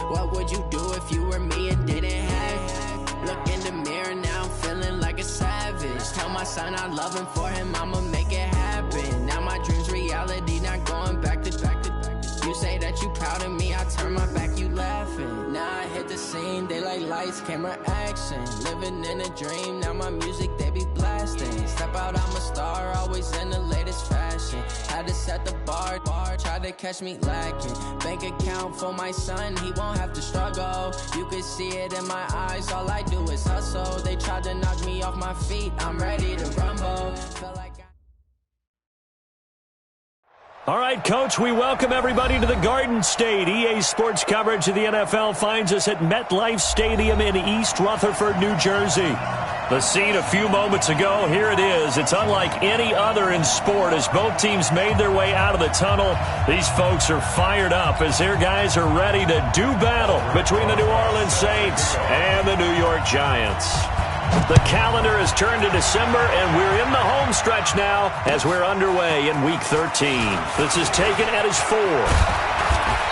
What would you do if you were me and didn't have? Look in the mirror, now I'm feeling like a savage. Tell my son I love him, for him I'ma make it happen. Now my dream's reality, not going back to. You say that you proud of me, I turn my back, you laughing. Now I hit the scene, they like lights, camera, action. Living in a dream, now my music they be blasting. Step out, I'm a star, always in the latest fashion. Had to set the bar, try to catch me lacking. Bank account for my son, he won't have to struggle. You can see it in my eyes, all I do is hustle. They tried to knock me off my feet, I'm ready to rumble. Feel like All right, Coach, we welcome everybody to the Garden State. EA Sports coverage of the NFL finds us at MetLife Stadium in East Rutherford, New Jersey. The scene a few moments ago, here it is. It's unlike any other in sport as both teams made their way out of the tunnel. These folks are fired up as their guys are ready to do battle between the New Orleans Saints and the New York Giants. The calendar has turned to December, and we're in the home stretch now as we're underway in Week 13. This is taken at his 4.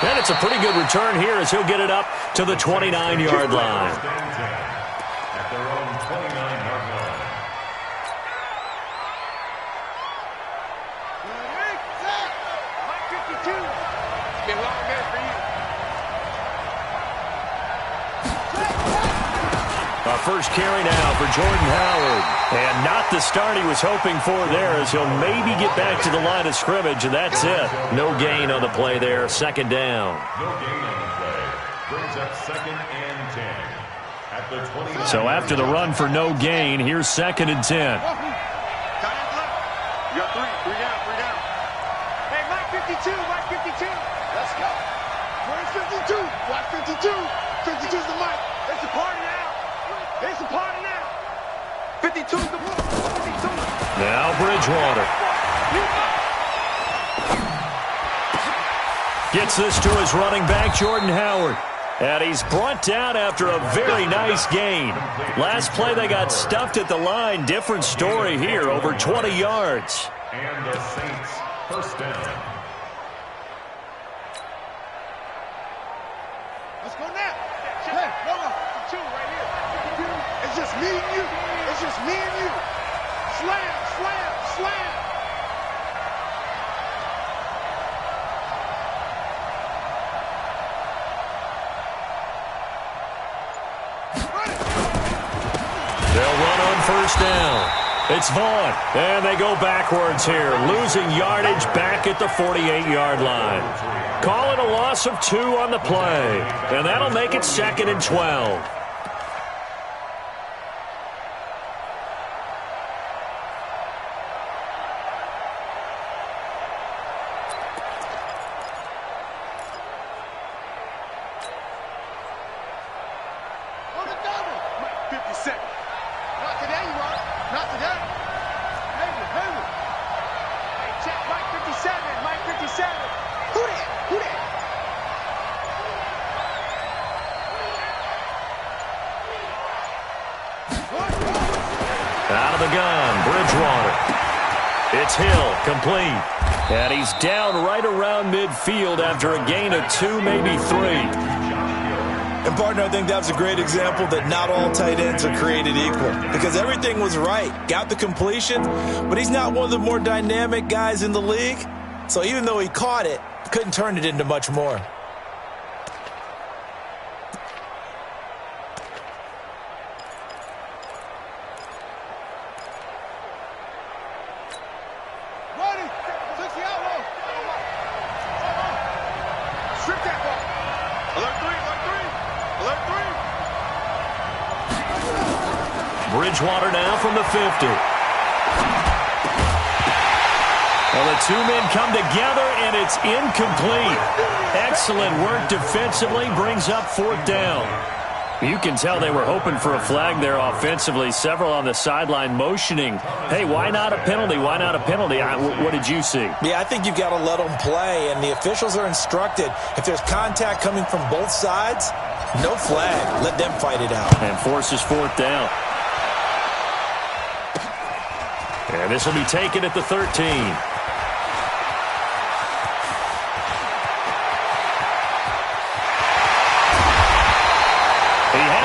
And it's a pretty good return here as he'll get it up to the 29-yard line. At their own 29-yard line. Mike 52. It's been a long day for you. Our first carry now for Jordan Howard. And not the start he was hoping for there as he'll maybe get back to the line of scrimmage, and that's it. No gain on the play there, second down. No gain on the play. Brings up 2nd and 10. At the 29. So after the run for no gain, here's 2nd and 10. You got 3 down, 3 down. Hey, Mike 52, Mike 52. Let's go. Where's 52? Watch 52. 52's the mic. It's a party now. It's a party now. 52's the move. 52. Now Bridgewater. Gets this to his running back, Jordan Howard. And he's brought down after a very nice gain. Last play they got stuffed at the line. Different story here, over 20 yards. And the Saints first down. Let's go now. Hey, no one. 2 right here. It's just me and you. It's just me and you. Slam, slam, slam. They'll run on first down. It's Vaughn, and they go backwards here, losing yardage back at the 48-yard line. Call it a loss of 2 on the play, and that'll make it 2nd and 12. Out of the gun, Bridgewater. It's Hill, complete. And he's down right around midfield after a gain of 2, maybe 3. And, partner, I think that's a great example that not all tight ends are created equal. Because everything was right. Got the completion, but he's not one of the more dynamic guys in the league. So even though he caught it, couldn't turn it into much more. Bridgewater now from the 50. Well, the 2 men come together, and it's incomplete. Excellent work defensively, brings up 4th down. You can tell they were hoping for a flag there offensively. Several on the sideline motioning, hey, why not a penalty? Why not a penalty? What did you see? Yeah, I think you've got to let them play, and the officials are instructed, if there's contact coming from both sides, no flag. Let them fight it out. And forces 4th down. And this will be taken at the 13.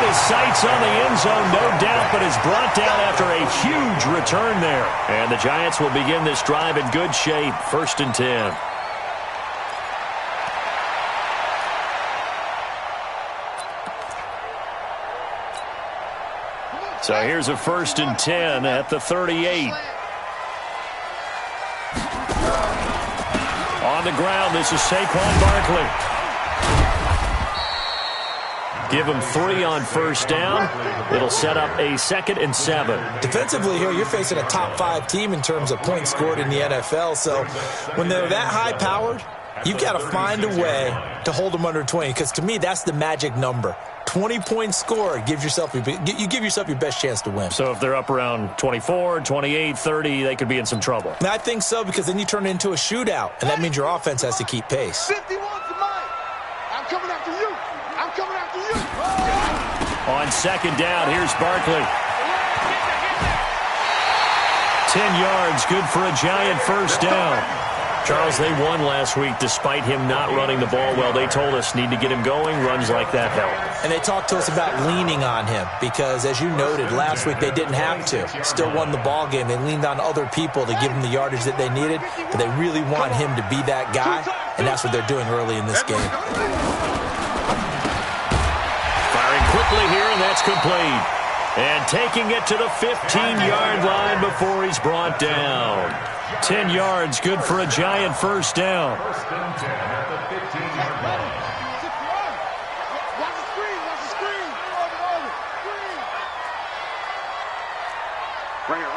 his sights on the end zone, no doubt, but is brought down after a huge return there. And the Giants will begin this drive in good shape, 1st and 10. So here's a 1st and 10 at the 38. On the ground, this is Saquon Barkley. Give him 3 on 1st down. It'll set up a 2nd and 7. Defensively here, you're facing a top 5 team in terms of points scored in the NFL. So when they're that high-powered, you've got to find a way to hold them under 20. Because to me, that's the magic number. 20 points scored, you give yourself your best chance to win. So if they're up around 24, 28, 30, they could be in some trouble. And I think so, because then you turn it into a shootout, and that means your offense has to keep pace. 51 to mine. I'm coming after you. I'm coming after you. On 2nd down, here's Barkley. 10 yards, good for a Giant 1st down. Charles, they won last week despite him not running the ball well. They told us need to get him going. Runs like that help. And they talked to us about leaning on him because, as you noted, last week they didn't have to. Still won the ball game. They leaned on other people to give them the yardage that they needed, but they really want him to be that guy, and that's what they're doing early in this game. Firing quickly here, and that's complete. And taking it to the 15-yard line before he's brought down. 10 yards, good for a Giant 1st down. 1st and 10 at the 15-yard line. Watch the screen. Watch the screen. Right here.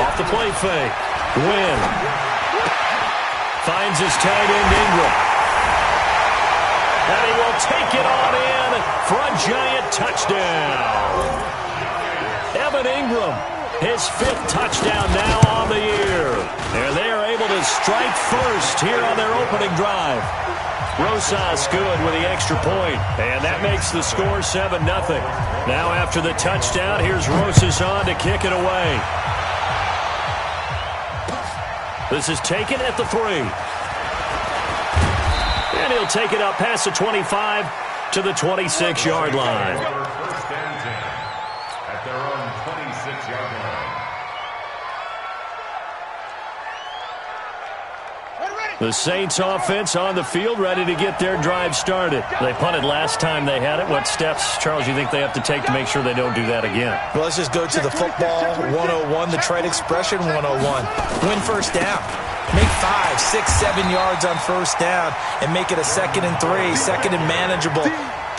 Off the play fake. Win. Finds his tight end Ingram. And he will take it on in for a Giant touchdown. Evan Ingram, his 5th touchdown now on the year. And they are able to strike first here on their opening drive. Rosas good with the extra point. And that makes the score 7-0. Now after the touchdown, here's Rosas on to kick it away. This is taken at the 3. And he'll take it up past the 25 to the 26-yard line. 1st and 10 at their own 26-yard line. The Saints offense on the field, ready to get their drive started. They punted last time they had it. What steps, Charles, you think they have to take to make sure they don't do that again? Well, let's just go to the football 101, the trade expression 101. Win 1st down. Make 5, 6, 7 yards on 1st down and make it a 2nd and 3, 2nd and manageable.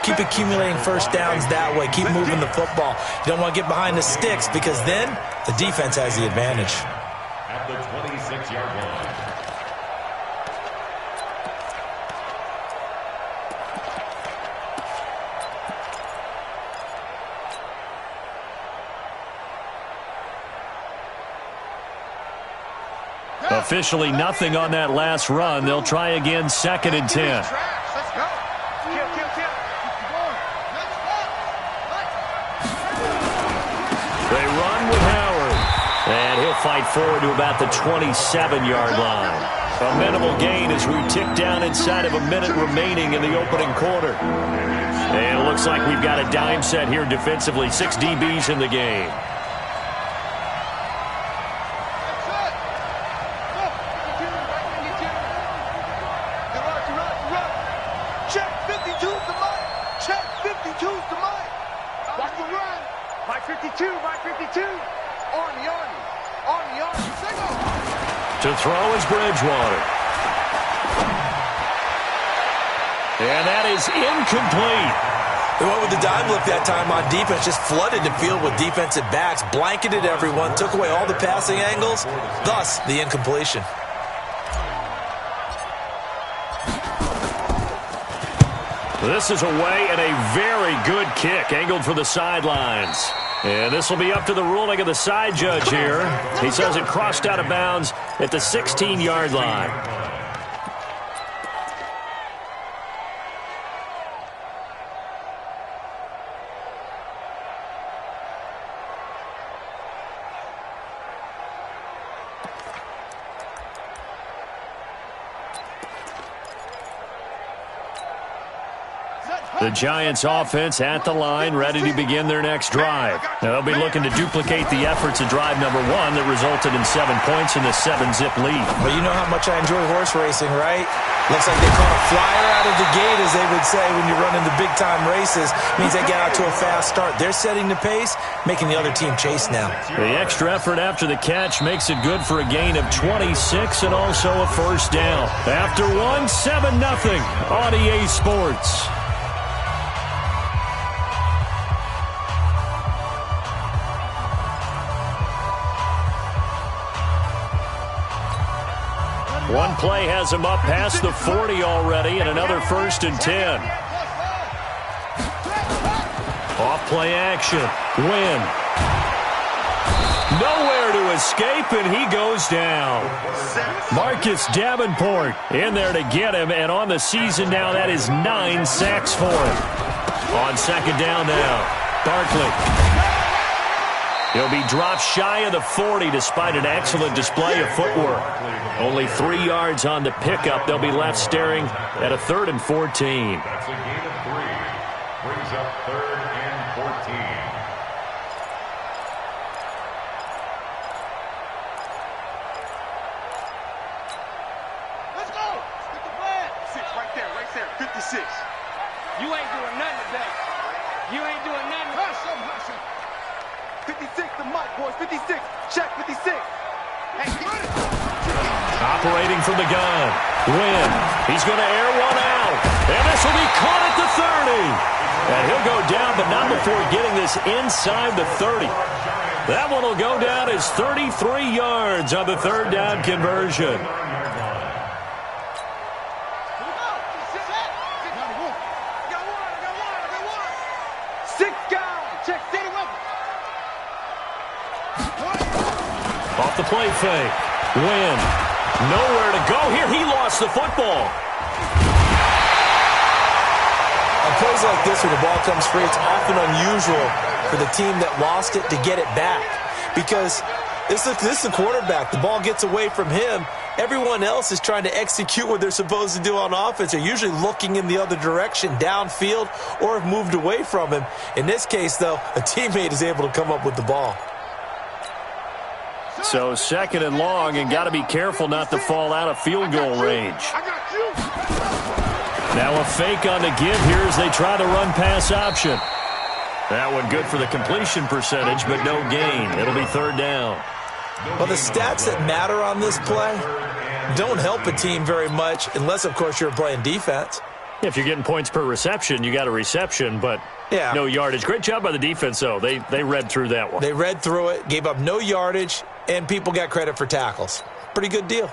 Keep accumulating 1st downs that way. Keep moving the football. You don't want to get behind the sticks because then the defense has the advantage. At the 26-yard line. Officially nothing on that last run. They'll try again, 2nd and 10. Let's go. Kill. They run with Howard. And he'll fight forward to about the 27-yard line. A minimal gain as we tick down inside of a minute remaining in the opening quarter. And it looks like we've got a dime set here defensively. 6 DBs in the game. To throw is Bridgewater. And that is incomplete. They went with the dime look that time on defense, just flooded the field with defensive backs, blanketed everyone, took away all the passing angles, thus the incompletion. This is away and a very good kick, angled for the sidelines. And this will be up to the ruling of the side judge here. He says it crossed out of bounds at the 16-yard line. The Giants offense at the line, ready to begin their next drive. Now, they'll be looking to duplicate the efforts of drive number 1 that resulted in 7 points in the 7-zip lead. But you know how much I enjoy horse racing, right? Looks like they caught a flyer out of the gate, as they would say when you're running the big-time races. Means they get out to a fast start. They're setting the pace, making the other team chase now. The extra effort after the catch makes it good for a gain of 26 and also a first down. After 1, 7-0 on EA Sports. One play has him up past the 40 already, and another 1st and 10. Off-play action. Win. Nowhere to escape, and he goes down. Marcus Davenport in there to get him, and on the season now, that is 9 sacks for him. On 2nd down now, Barkley. He'll be dropped shy of the 40 despite an excellent display of footwork. Only 3 yards on the pickup. They'll be left staring at a 3rd and 14. That's a gain of 3. Brings up 3rd and 14. Let's go. Stick the flag. 6 right there. 56. You ain't doing nothing today. You ain't doing nothing. Hush him. 56, the mic, boys. 56. Check 56. Hey, get it. Operating from the gun. Win. He's going to air one out. And this will be caught at the 30. And he'll go down, but not before getting this inside the 30. That one will go down as 33 yards on the 3rd down conversion. Off the play fake. Win. Nowhere to go here. He lost the football. On plays like this where the ball comes free, it's often unusual for the team that lost it to get it back. Because this is the quarterback. The ball gets away from him. Everyone else is trying to execute what they're supposed to do on offense. They're usually looking in the other direction, downfield, or have moved away from him. In this case, though, a teammate is able to come up with the ball. So 2nd and long, and got to be careful not to fall out of field goal range. Now a fake on the give here as they try the run-pass option. That one good for the completion percentage, but no gain. It'll be 3rd down. Well, the stats that matter on this play don't help a team very much unless, of course, you're playing defense. If you're getting points per reception, you got a reception, but no yardage. Great job by the defense, though. They read through that one. They read through it, gave up no yardage, and people got credit for tackles. Pretty good deal.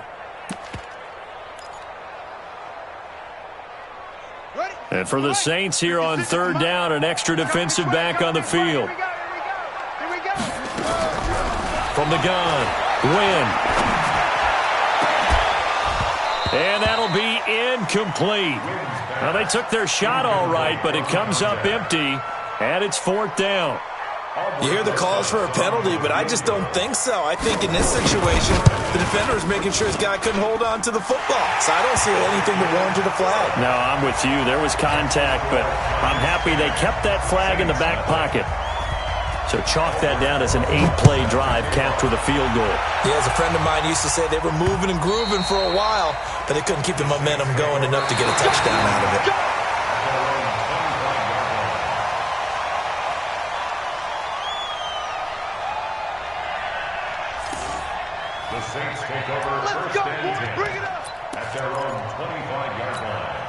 And for the Saints here on 3rd down, an extra defensive back on the field. From the gun, Win. And that'll be incomplete. Now, they took their shot all right, but it comes up empty, and it's 4th down. You hear the calls for a penalty, but I just don't think so. I think in this situation, the defender is making sure his guy couldn't hold on to the football. So I don't see anything that warranted a flag. No, I'm with you. There was contact, but I'm happy they kept that flag in the back pocket. So chalk that down as an 8-play drive capped with a field goal. Yeah, as a friend of mine used to say, they were moving and grooving for a while, but they couldn't keep the momentum going enough to get a touchdown out of it. The Saints take over 1st and 10 at their own 25-yard line.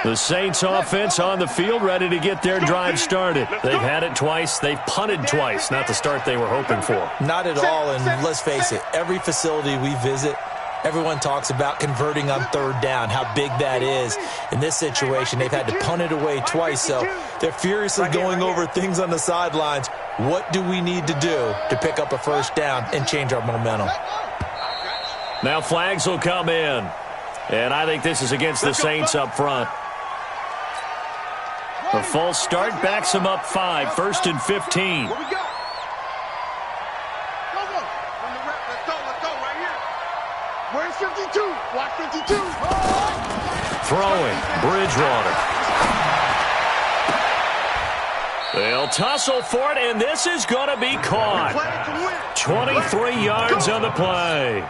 The Saints offense on the field, ready to get their drive started. They've had it twice. They've punted twice. Not the start they were hoping for. Not at all, and let's face it, every facility we visit, everyone talks about converting on 3rd down, how big that is. In this situation, they've had to punt it away twice, so they're furiously going over things on the sidelines. What do we need to do to pick up a 1st down and change our momentum? Now flags will come in, and I think this is against the Saints up front. The false start backs them up 5, 1st and 15. Where we go? Let's go right here. Where's 52? Watch 52. Throwing. Bridgewater. They'll tussle for it, and this is going to be caught. 23 yards on the play.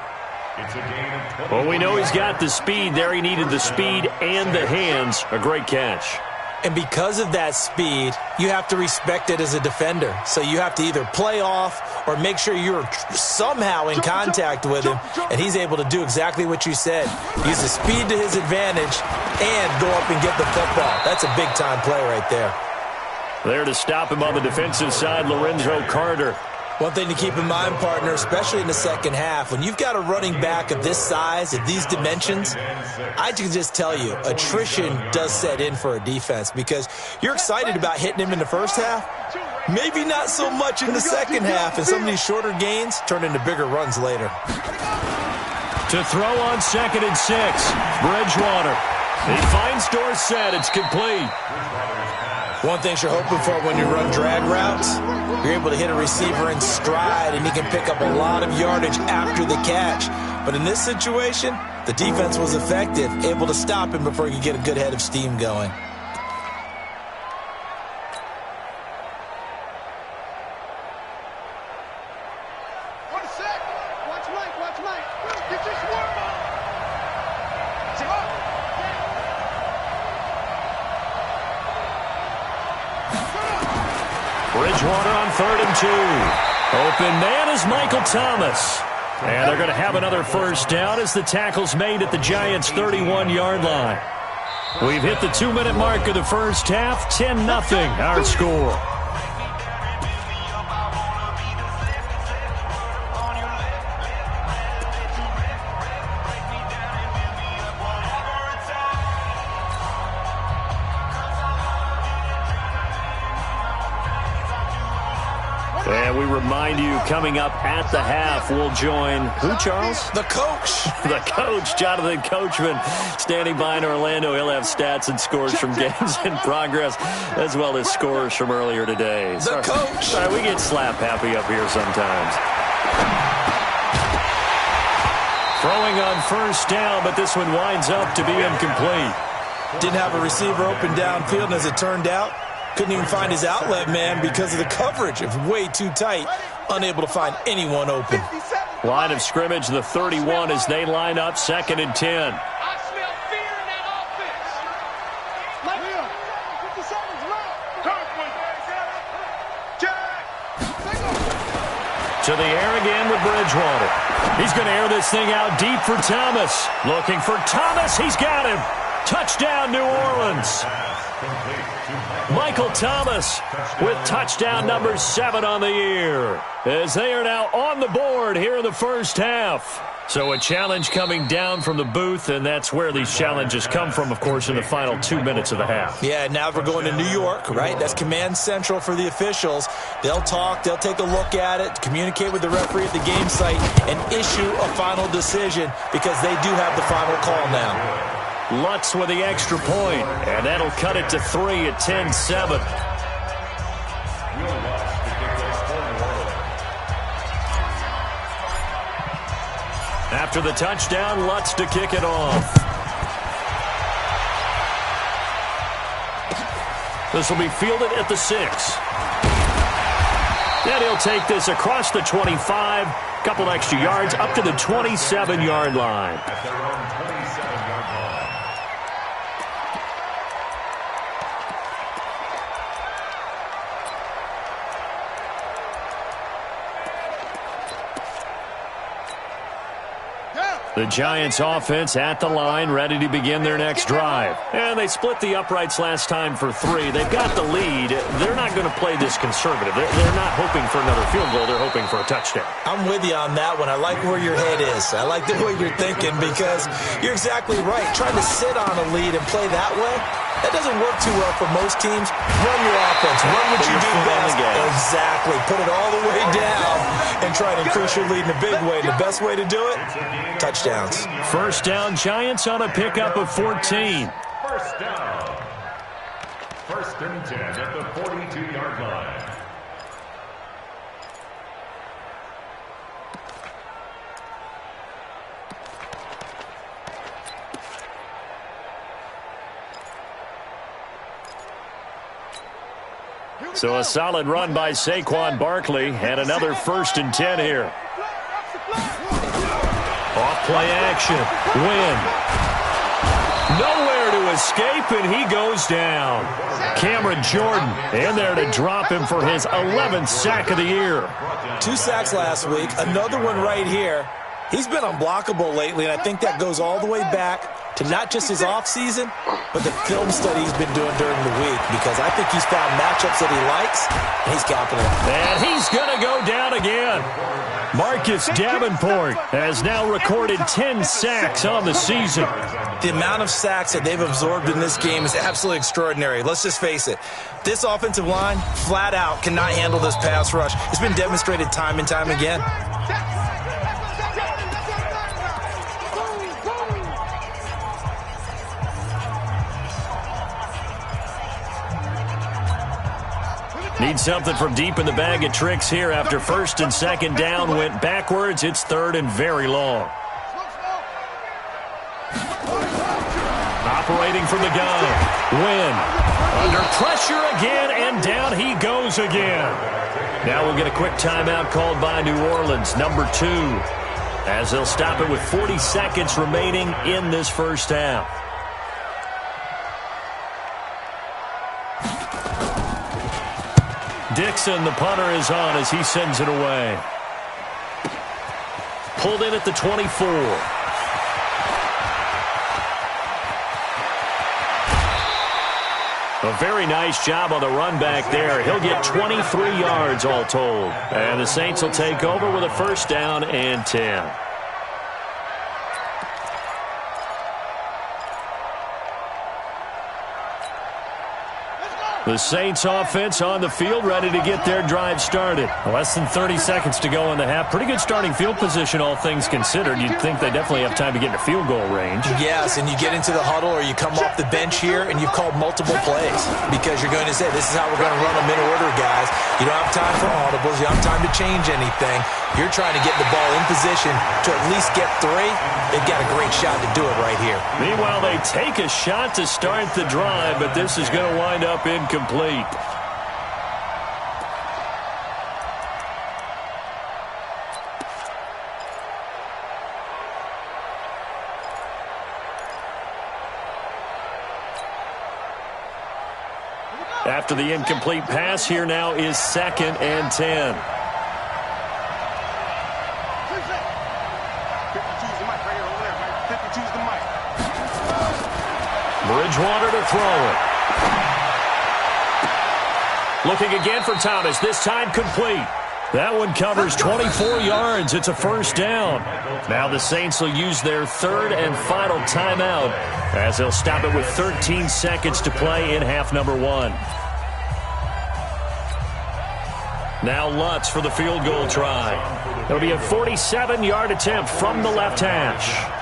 Well, we know he's got the speed there. He needed the speed and the hands. A great catch. And because of that speed, you have to respect it as a defender. So you have to either play off or make sure you're somehow in contact with him, and he's able to do exactly what you said. Use the speed to his advantage and go up and get the football. That's a big-time play right there. There to stop him on the defensive side, Lorenzo Carter. One thing to keep in mind, partner, especially in the second half, when you've got a running back of this size, of these dimensions, I can just tell you, attrition does set in for a defense because you're excited about hitting him in the first half. Maybe not so much in the second half, and some of these shorter gains turn into bigger runs later. To throw on 2nd and 6, Bridgewater. He finds Dorsett. It's complete. One thing you're hoping for when you run drag routes, you're able to hit a receiver in stride, and he can pick up a lot of yardage after the catch. But in this situation, the defense was effective, able to stop him before he could get a good head of steam going. Bridgewater on 3rd and 2. Open man is Michael Thomas. And they're going to have another first down as the tackle's made at the Giants' 31-yard line. We've hit the 2-minute mark of the first half. 10-0 our score. And we remind you, coming up at the half, we'll join who, Charles? The coach. The coach, Jonathan Coachman, standing by in Orlando. He'll have stats and scores from games in progress, as well as scores from earlier today. The coach. Sorry, we get slap happy up here sometimes. Throwing on first down, but this one winds up to be incomplete. Didn't have a receiver open downfield, and as it turned out, couldn't even find his outlet man because of the coverage. It was way too tight. Unable to find anyone open. Line of scrimmage, the 31 as they line up, 2nd and 10. I smell fear in that offense. Like 50 seconds left. To the air again with Bridgewater. He's going to air this thing out deep for Thomas. Looking for Thomas. He's got him. Touchdown, New Orleans. Michael Thomas with touchdown number 7 on the year, as they are now on the board here in the first half. So a challenge coming down from the booth, and that's where these challenges come from, of course, in the final 2 minutes of the half. Yeah, now we're going to New York, right? That's command central for the officials. They'll talk, they'll take a look at it, communicate with the referee at the game site, and issue a final decision because they do have the final call now. Lutz with the extra point, and that'll cut it to 3 at 10-7. After the touchdown, Lutz to kick it off. This will be fielded at the 6. Then he'll take this across the 25, couple extra yards, up to the 27-yard line. The Giants offense at the line, ready to begin their next drive. And they split the uprights last time for 3. They've got the lead. They're not going to play this conservative. They're not hoping for another field goal. They're hoping for a touchdown. I'm with you on that one. I like where your head is. I like the way you're thinking because you're exactly right. Trying to sit on a lead and play that way, that doesn't work too well for most teams. Run your offense. Run what you do best. Exactly. Put it all the way down and try to increase your lead in a big way. The best way to do it, touchdowns. First down, Giants on a pickup of 14. First down. 1st and 10 at the 42-yard line. So a solid run by Saquon Barkley and another 1st and 10 here. Off play action. Win. Nowhere to escape, and he goes down. Cameron Jordan in there to drop him for his 11th sack of the year. 2 sacks last week, another one right here. He's been unblockable lately, and I think that goes all the way back to not just his offseason, but the film study he's been doing during the week, because I think he's found matchups that he likes, and he's capitalized. And he's going to go down again. Marcus Davenport has now recorded 10 sacks on the season. The amount of sacks that they've absorbed in this game is absolutely extraordinary. Let's just face it. This offensive line, flat out, cannot handle this pass rush. It's been demonstrated time and time again. Need something from deep in the bag of tricks here after 1st and 2nd down went backwards. It's 3rd and very long. Operating from the gun. Win. Under pressure again, and down he goes again. Now we'll get a quick timeout called by New Orleans, number 2, as they'll stop it with 40 seconds remaining in this first half. Dixon, the punter, is on as he sends it away. Pulled in at the 24. A very nice job on the run back there. He'll get 23 yards all told. And the Saints will take over with a 1st down and 10. The Saints offense on the field, ready to get their drive started. Less than 30 seconds to go in the half. Pretty good starting field position, all things considered. You'd think they definitely have time to get into field goal range. Yes, and you get into the huddle or you come off the bench here and you've called multiple plays because you're going to say, this is how we're going to run them in order, guys. You don't have time for audibles. You don't have time to change anything. You're trying to get the ball in position to at least get 3. They've got a great shot to do it right here. Meanwhile, they take a shot to start the drive, but this is going to wind up incomplete. After the incomplete pass, here now is 2nd and 10. Bridgewater to throw it. Looking again for Thomas, this time complete. That one covers 24 yards. It's a 1st down. Now the Saints will use their 3rd and final timeout as they'll stop it with 13 seconds to play in half number 1. Now Lutz for the field goal try. It'll be a 47-yard attempt from the left hash.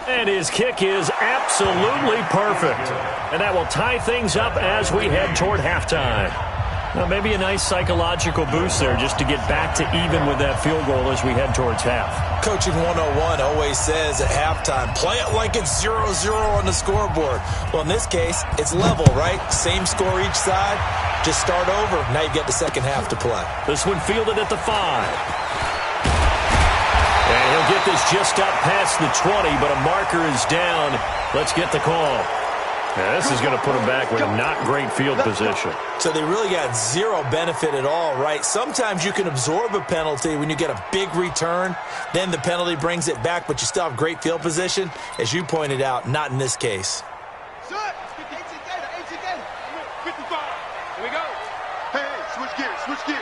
And his kick is absolutely perfect. And that will tie things up as we head toward halftime. Now, maybe a nice psychological boost there just to get back to even with that field goal as we head towards half. Coaching 101 always says at halftime, play it like it's 0-0 on the scoreboard. Well, in this case, it's level, right? Same score each side. Just start over. Now you get the second half to play. This one fielded at the 5. And he'll get this just up past the 20, but a marker is down. Let's get the call. Now, this is going to put him back with a not great field position. So they really got zero benefit at all, right? Sometimes you can absorb a penalty when you get a big return. Then the penalty brings it back, but you still have great field position. As you pointed out, not in this case. Here we go. Hey, switch gears, switch gears.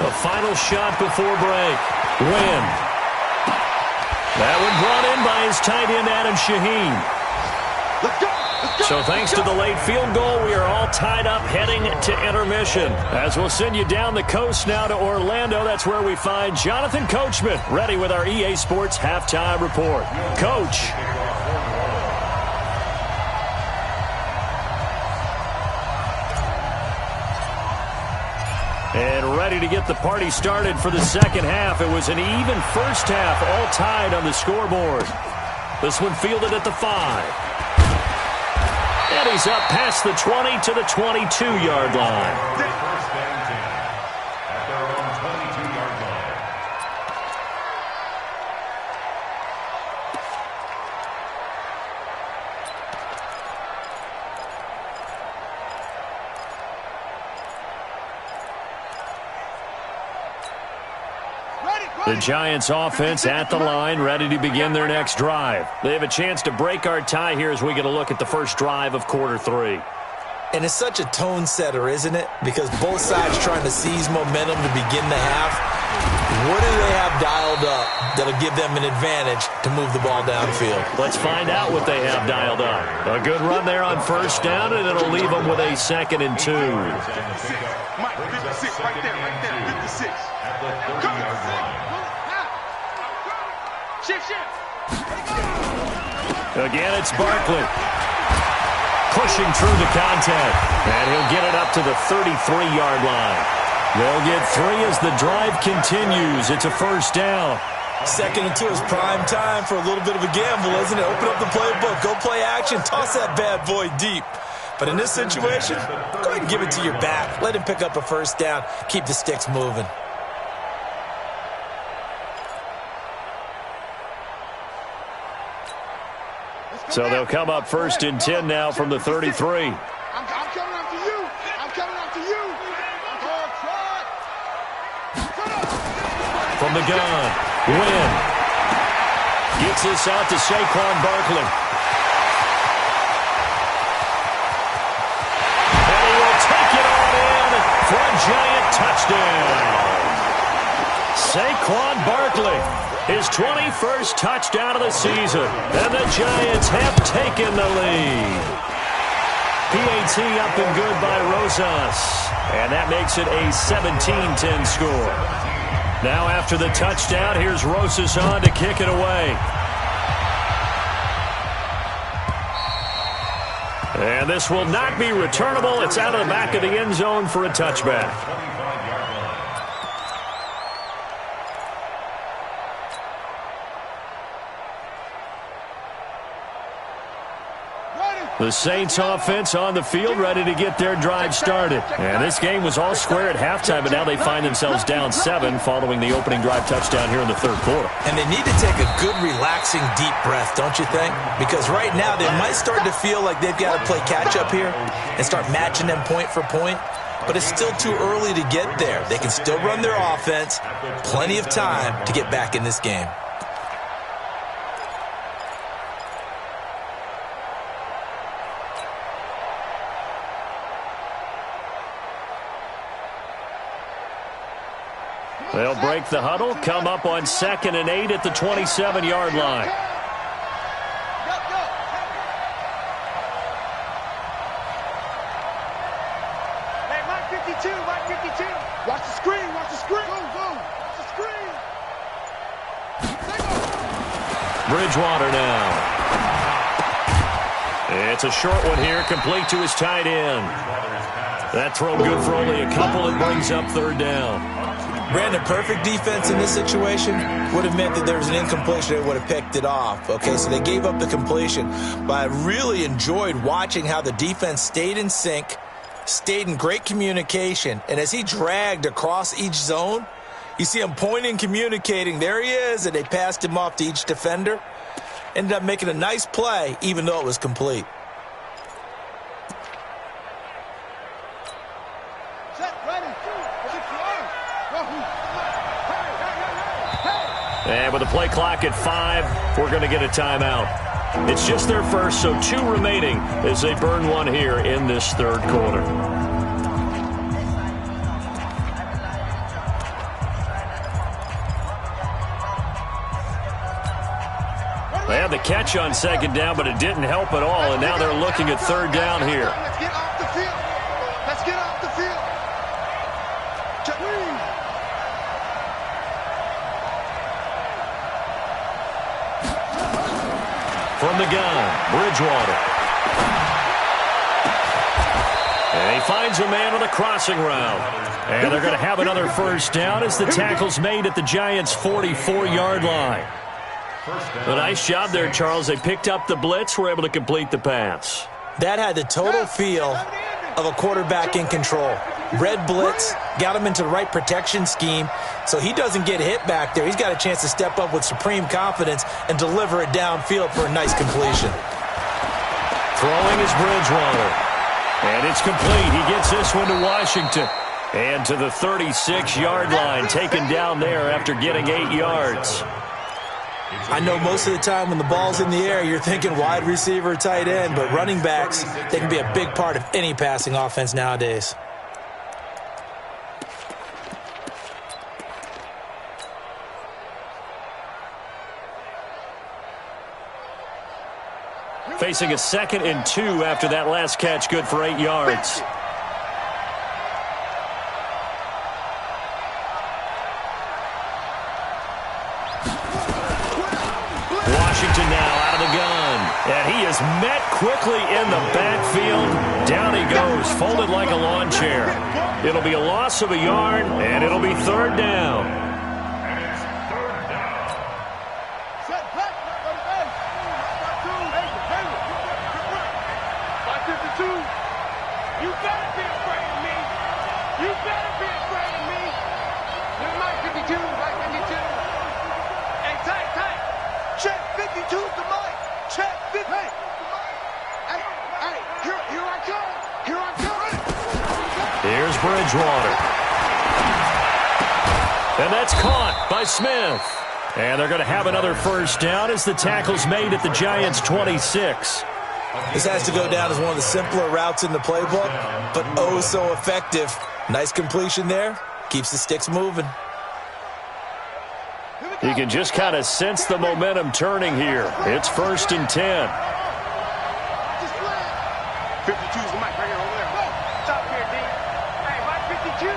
A final shot before break. Win. That one brought in by his tight end, Adam Shaheen. Let's go. So thanks to the late field goal, we are all tied up heading to intermission. As we'll send you down the coast now to Orlando, that's where we find Jonathan Coachman ready with our EA Sports Halftime Report. Coach. And ready to get the party started for the second half. It was an even first half, all tied on the scoreboard. This one fielded at the 5. And he's up past the 20 to the 22-yard line. First and 10 at their own 22-yard line. The Giants offense at the line, ready to begin their next drive. They have a chance to break our tie here as we get a look at the first drive of quarter 3. And it's such a tone setter, isn't it? Because both sides trying to seize momentum to begin the half. What do they have dialed up that'll give them an advantage to move the ball downfield? Let's find out what they have dialed up. A good run there on first down, and it'll leave them with a 2nd and 2. Mike, 56, right there, 56. At the 30-yard line. Shift. Again, it's Barkley. Pushing through the contact. And he'll get it up to the 33-yard line. They'll get 3 as the drive continues. It's a first down. 2nd and 2 is prime time for a little bit of a gamble, isn't it? Open up the playbook. Go play action. Toss that bad boy deep. But in this situation, go ahead and give it to your back. Let him pick up a first down. Keep the sticks moving. So they'll come up 1st and 10 now from the 33. I'm coming after you. From the gun, Wynn gets this out to Saquon Barkley. And he will take it on in for a Giant touchdown. Saquon Barkley, his 21st touchdown of the season, and the Giants have taken the lead. PAT up and good by Rosas, and that makes it a 17-10 score. Now after the touchdown, here's Rosas on to kick it away. And this will not be returnable. It's out of the back of the end zone for a touchback. The Saints offense on the field, ready to get their drive started. And this game was all square at halftime, but now they find themselves down 7 following the opening drive touchdown here in the 3rd quarter. And they need to take a good, relaxing, deep breath, don't you think? Because right now they might start to feel like they've got to play catch-up here and start matching them point for point. But it's still too early to get there. They can still run their offense. Plenty of time to get back in this game. They'll break the huddle, come up on 2nd and 8 at the 27-yard line. Hey, Mike 52. Watch the screen. Go. Watch the screen. Bridgewater now. It's a short one here, complete to his tight end. That throw good for only a couple. It brings up 3rd down. Brandon, perfect defense in this situation would have meant that there was an incompletion. They would have picked it off. Okay, so they gave up the completion. But I really enjoyed watching how the defense stayed in sync, stayed in great communication. And as he dragged across each zone, you see him pointing, communicating. There he is, and they passed him off to each defender. Ended up making a nice play, even though it was complete. And with the play clock at 5, we're going to get a timeout. It's just their first, so 2 remaining as they burn one here in this 3rd quarter. They had the catch on 2nd down, but it didn't help at all, and now they're looking at 3rd down here. Let's get off the field. From the gun, Bridgewater. And he finds a man on the crossing route. And they're going to have another first down as the tackle's made at the Giants' 44-yard line. A nice job there, Charles. They picked up the blitz, were able to complete the pass. That had the total feel of a quarterback in control. Red blitz, got him into the right protection scheme, so he doesn't get hit back there. He's got a chance to step up with supreme confidence and deliver it downfield for a nice completion. Throwing is Bridgewater. And it's complete. He gets this one to Washington. And to the 36-yard line, taken down there after getting 8 yards. I know most of the time when the ball's in the air, you're thinking wide receiver, tight end, but running backs, they can be a big part of any passing offense nowadays. Facing a 2nd and 2 after that last catch, good for 8 yards. Washington now out of the gun. And he is met quickly in the backfield. Down he goes, folded like a lawn chair. It'll be a loss of a yard, and it'll be 3rd down. Here's Bridgewater. And that's caught by Smith. And they're going to have another first down as the tackle's made at the Giants' 26. This has to go down as one of the simpler routes in the playbook, but oh so effective. Nice completion there. Keeps the sticks moving. You can just kind of sense the momentum turning here. It's 1st and 10. 52's the mic right here over there. Stop here, D. Hey, Mike 52.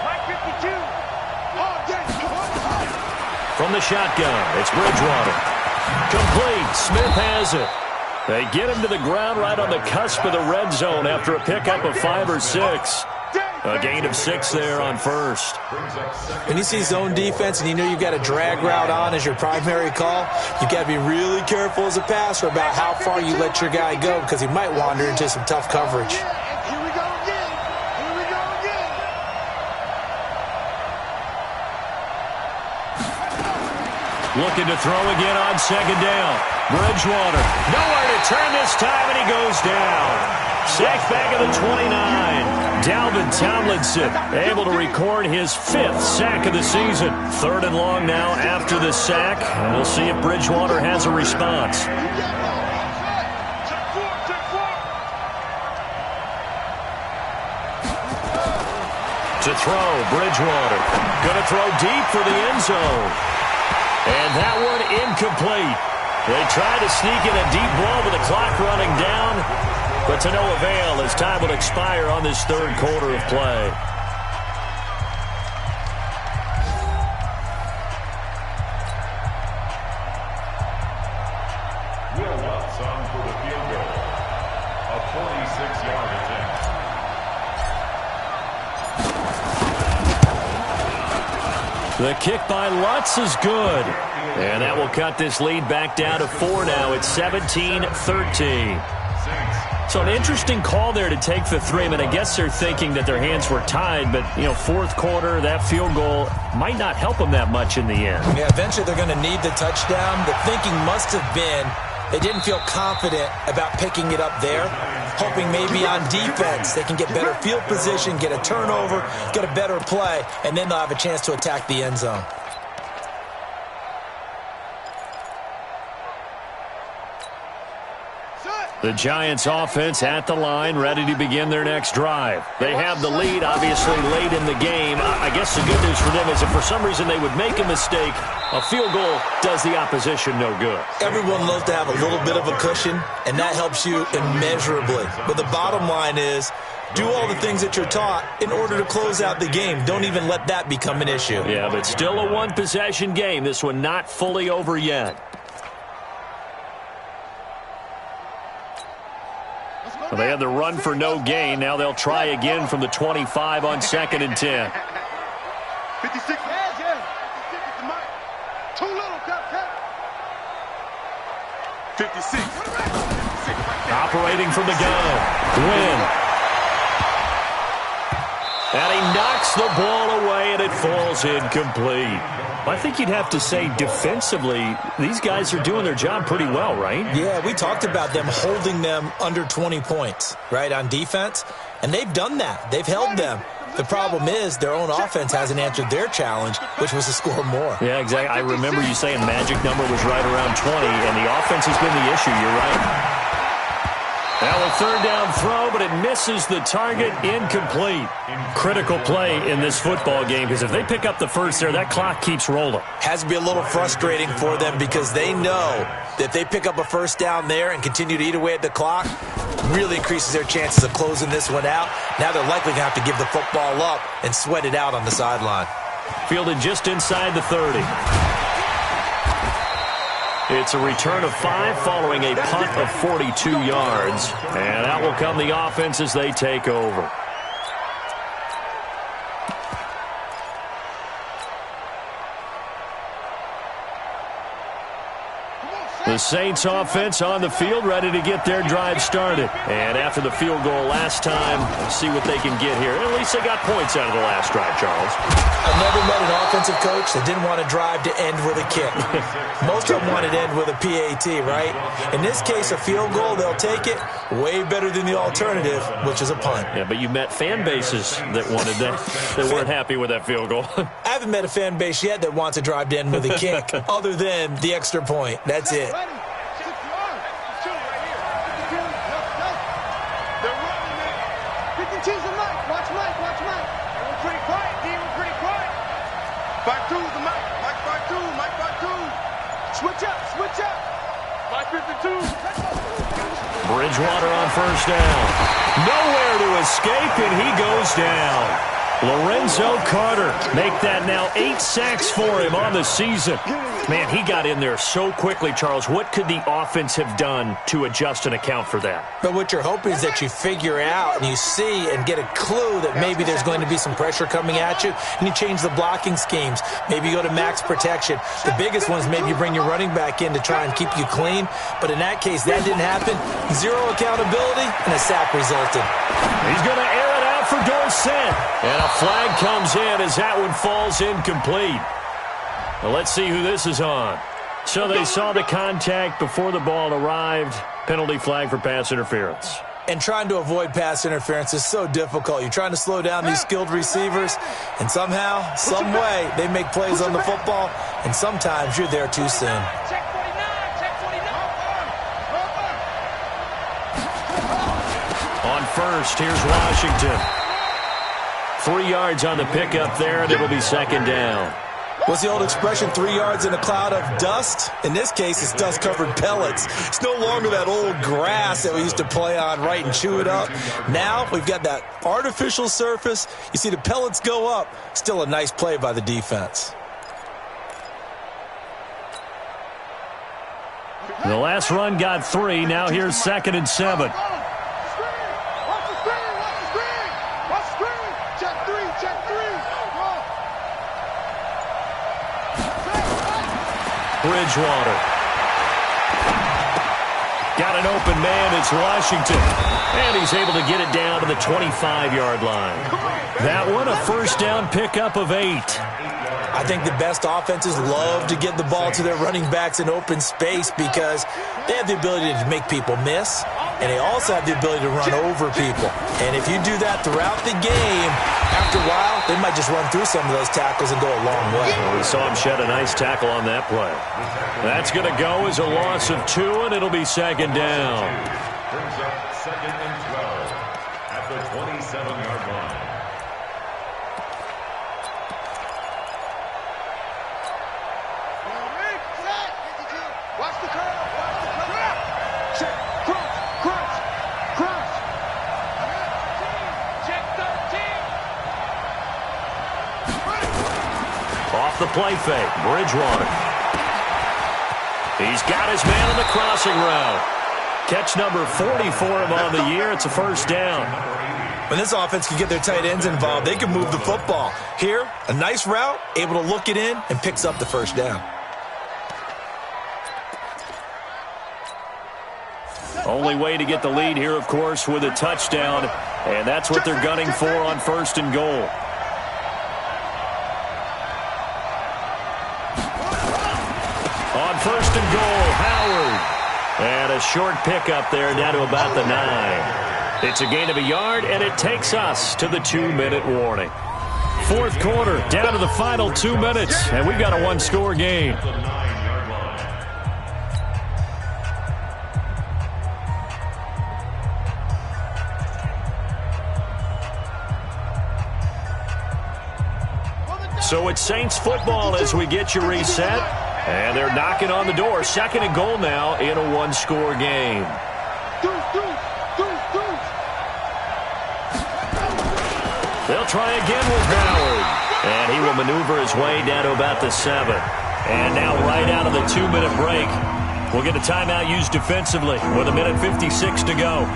Mike 52. Oh, yes. From the shotgun, it's Bridgewater. Complete. Smith has it. They get him to the ground right on the cusp of the red zone after a pickup of 5 or 6. A gain of 6 there on 1st. When you see zone defense and you know you've got a drag route on as your primary call, you've got to be really careful as a passer about how far you let your guy go because he might wander into some tough coverage. Here we go again. Here we go again. Looking to throw again on 2nd down. Bridgewater. Nowhere to turn this time, and he goes down. Sacked back at the 29. Dalvin Tomlinson able to record his 5th sack of the season. 3rd and long now after the sack. And we'll see if Bridgewater has a response. To throw, Bridgewater. Going to throw deep for the end zone. And that one incomplete. They tried to sneak in a deep ball with the clock running down, but to no avail as time will expire on this 3rd quarter of play. Will Watson for the field goal. A 46-yard attempt. The kick by Lutz is good. And that will cut this lead back down to 4 now. It's 17-13. So an interesting call there to take the 3. I mean, I guess they're thinking that their hands were tied, but, you know, 4th quarter, that field goal might not help them that much in the end. Yeah, eventually they're going to need the touchdown. The thinking must have been they didn't feel confident about picking it up there, hoping maybe on defense they can get better field position, get a turnover, get a better play, and then they'll have a chance to attack the end zone. The Giants offense at the line, ready to begin their next drive. They have the lead, obviously, late in the game. I guess the good news for them is if for some reason they would make a mistake, a field goal does the opposition no good. Everyone loves to have a little bit of a cushion, and that helps you immeasurably. But the bottom line is, do all the things that you're taught in order to close out the game. Don't even let that become an issue. Yeah, but still a one-possession game. This one not fully over yet. Let's go Well, they had the run for no gain. Now they'll try again from the 25 on 2nd and 10. 56. Yeah. 56 is the mic. Too little, cut. 56. Operating from the gun. Win. And he knocks the ball away, and it falls incomplete. I think you'd have to say defensively, these guys are doing their job pretty well, right? Yeah, we talked about them holding them under 20 points, right, on defense. And they've done that. They've held them. The problem is their own offense hasn't answered their challenge, which was to score more. Yeah, exactly. I remember you saying magic number was right around 20, and the offense has been the issue. You're right. Now a 3rd down throw, but it misses the target. Incomplete. Critical play in this football game, because if they pick up the first there, that clock keeps rolling. Has to be a little frustrating for them because they know that if they pick up a first down there and continue to eat away at the clock, really increases their chances of closing this one out. Now they're likely going to have to give the football up and sweat it out on the sideline. Fielded just inside the 30. It's a return of 5 following a punt of 42 yards. And out will come the offense as they take over. The Saints offense on the field, ready to get their drive started. And after the field goal last time, let's see what they can get here. At least they got points out of the last drive, Charles. I've never met an offensive coach that didn't want to drive to end with a kick. Most of them wanted to end with a PAT, right? In this case, a field goal, they'll take it. Way better than the alternative, which is a punt. Yeah, but you met fan bases that wanted that, that weren't happy with that field goal. I haven't met a fan base yet that wants to drive to end with a kick, other than the extra point. That's it. They're running, man. 52's the mic. Watch Mike. We're pretty quiet, D. We're pretty quiet. 5-2's the mic. Mike 5-2. Switch up. 5-52. Bridgewater on first down. Nowhere to escape, and he goes down. Lorenzo Carter make that now 8 sacks for him on the season. Man, he got in there so quickly, Charles. What could the offense have done to adjust and account for that? But what you're hoping is that you figure out and you see and get a clue that maybe there's going to be some pressure coming at you, and you change the blocking schemes. Maybe you go to max protection. The biggest one is maybe you bring your running back in to try and keep you clean. But in that case, that didn't happen. 0 accountability, and a sack resulted. He's going to air it out for Dorsett. And a flag comes in as that one falls incomplete. Well, let's see who this is on. So they saw the contact before the ball arrived. Penalty flag for pass interference. And trying to avoid pass interference is so difficult. You're trying to slow down these skilled receivers, and somehow, some way, they make plays on the football, and sometimes you're there too soon. Check 49. On first, here's Washington. 3 yards on the pickup there, and it'll be 2nd down. What's the old expression, 3 yards in a cloud of dust? In this case, it's dust-covered pellets. It's no longer that old grass that we used to play on, right, and chew it up. Now we've got that artificial surface. You see the pellets go up. Still a nice play by the defense. The last run got 3. Now here's 2nd and 7. Watch the screen. Check 3. Bridgewater. Got an open man. It's Washington. And he's able to get it down to the 25-yard line. That one, a first down pickup of 8. I think the best offenses love to get the ball to their running backs in open space because they have the ability to make people miss, and they also have the ability to run over people. And if you do that throughout the game, after a while, they might just run through some of those tackles and go a long way. Well, we saw him shed a nice tackle on that play. That's going to go as a loss of 2, and it'll be 2nd down. Brings up 2nd and 12 at the 27-yard line. Watch the curve. Check. Crunch. Check 13. Off the play fake, Bridgewater. He's got his man on the crossing route. Catch number 40 for him on the year. It's a first down. When this offense can get their tight ends involved, they can move the football. Here, a nice route, able to look it in, and picks up the first down. Only way to get the lead here, of course, with a touchdown, and that's what they're gunning for on first and goal. On first and goal, Howard. And a short pickup there down to about the 9. It's a gain of a yard, and it takes us to the 2-minute warning. Fourth quarter, down to the final 2 minutes, and we've got a one-score game. So it's Saints football as we get you reset. And they're knocking on the door. Second and goal now in a one-score game. They'll try again with Howard. And he will maneuver his way down to about the 7. And now right out of the 2-minute break, we'll get a timeout used defensively with 1:56 to go.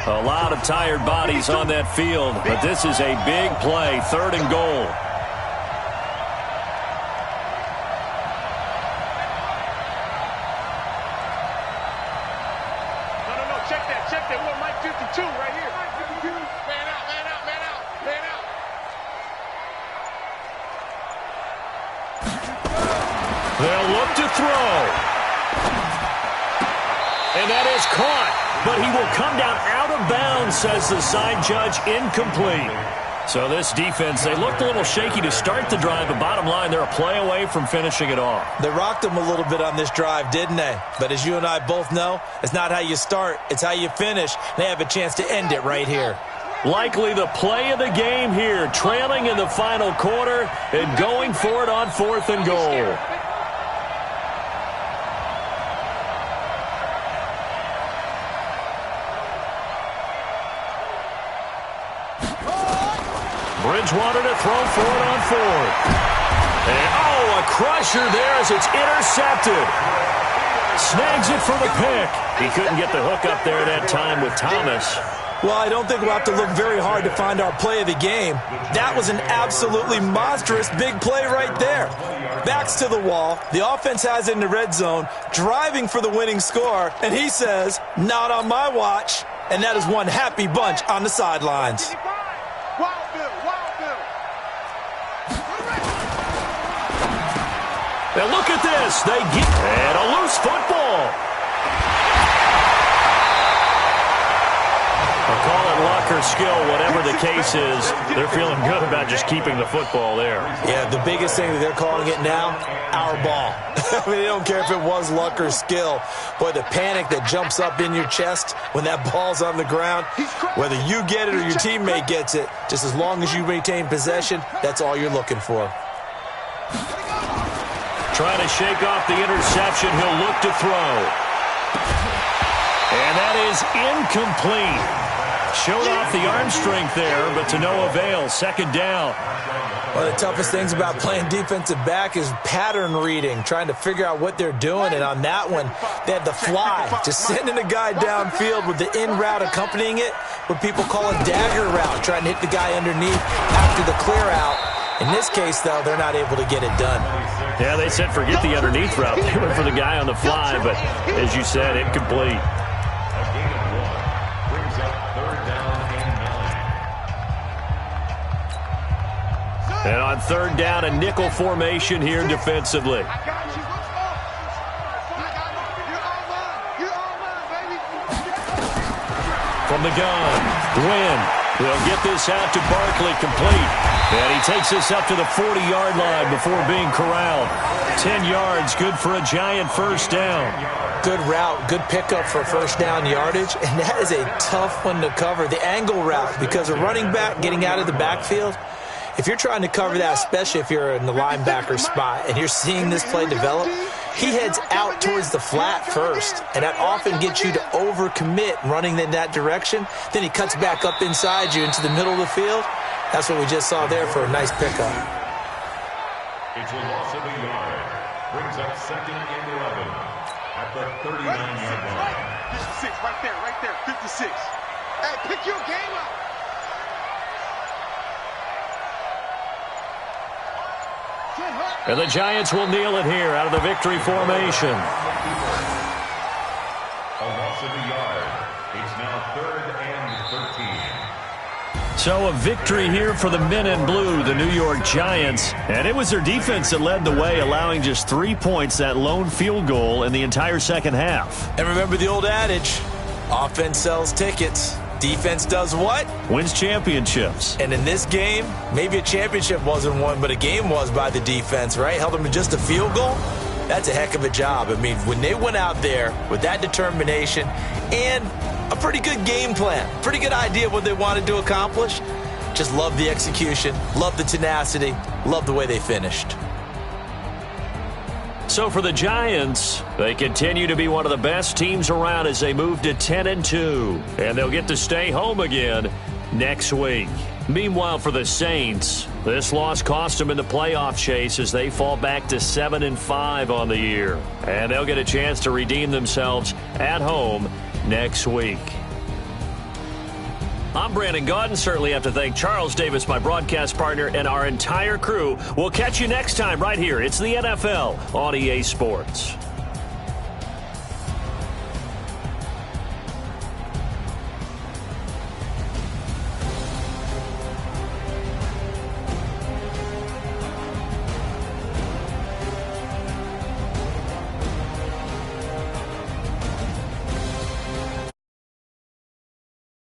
A lot of tired bodies on that field, but this is a big play, third and goal. No, check that. We're Mike 52 right here. Mike 52. Man out. They'll look to throw. And that is caught. But he will come down out of bounds, says the side judge, incomplete. So this defense, they looked a little shaky to start the drive, but bottom line, they're a play away from finishing it off. They rocked them a little bit on this drive, didn't they? But as you and I both know, it's not how you start, it's how you finish. They have a chance to end it right here. Likely the play of the game here, trailing in the final quarter and going for it on fourth and goal. Bridgewater to throw for it on fourth. And, a crusher there as it's intercepted. Snags it for the pick. He couldn't get the hook up there that time with Thomas. Well, I don't think we'll have to look very hard to find our play of the game. That was an absolutely monstrous big play right there. Backs to the wall. The offense has it in the red zone, driving for the winning score, and he says, not on my watch. And that is one happy bunch on the sidelines. Now look at this. They get and a loose football. I'll call it luck or skill, whatever the case is. They're feeling good about just keeping the football there. Yeah, the biggest thing that they're calling it now, our ball. I mean, they don't care if it was luck or skill. Boy, the panic that jumps up in your chest when that ball's on the ground, whether you get it or your teammate gets it, just as long as you maintain possession, that's all you're looking for. Trying to shake off the interception. He'll look to throw. And that is incomplete. Showed off the arm strength there, but to no avail. Second down. One of the toughest things about playing defensive back is pattern reading, trying to figure out what they're doing. And on that one, they had the fly, just sending a guy downfield with the in route accompanying it, what people call a dagger route, trying to hit the guy underneath after the clear out. In this case, though, they're not able to get it done. Yeah, they said forget the underneath route. They went for the guy on the fly, but as you said, incomplete. A gain of 1 brings up third down and 9. And on third down, a nickel formation here defensively. From the gun, Wynn. They'll get this out to Barkley, complete. And he takes this up to the 40-yard line before being corralled. 10 yards, good for a giant first down. Good route, good pickup for first down yardage, and that is a tough one to cover. The angle route, because a running back getting out of the backfield, if you're trying to cover that, especially if you're in the linebacker spot and you're seeing this play develop, he heads out towards the flat first, and that often gets you to overcommit running in that direction. Then he cuts back up inside you into the middle of the field. That's what we just saw there for a nice pickup. It's a loss of a yard. Brings up 2nd and 11 at the 39-yard line. 56, right there, 56. Hey, pick your game up. And the Giants will kneel it here out of the victory formation. A loss of a yard. It's now 3rd and 13. So a victory here for the men in blue, the New York Giants. And it was their defense that led the way, allowing just 3 points, that lone field goal in the entire second half. And remember the old adage, offense sells tickets. Defense does what? Wins championships. And in this game, maybe a championship wasn't won, but a game was by the defense, right? Held them to just a field goal. That's a heck of a job. I mean, when they went out there with that determination and a pretty good game plan, pretty good idea of what they wanted to accomplish, just love the execution, love the tenacity, love the way they finished. So for the Giants, they continue to be one of the best teams around as they move to 10-2. And they'll get to stay home again next week. Meanwhile, for the Saints, this loss cost them in the playoff chase as they fall back to 7-5 on the year. And they'll get a chance to redeem themselves at home next week. I'm Brandon Gaudin. Certainly have to thank Charles Davis, my broadcast partner, and our entire crew. We'll catch you next time right here. It's the NFL on EA Sports.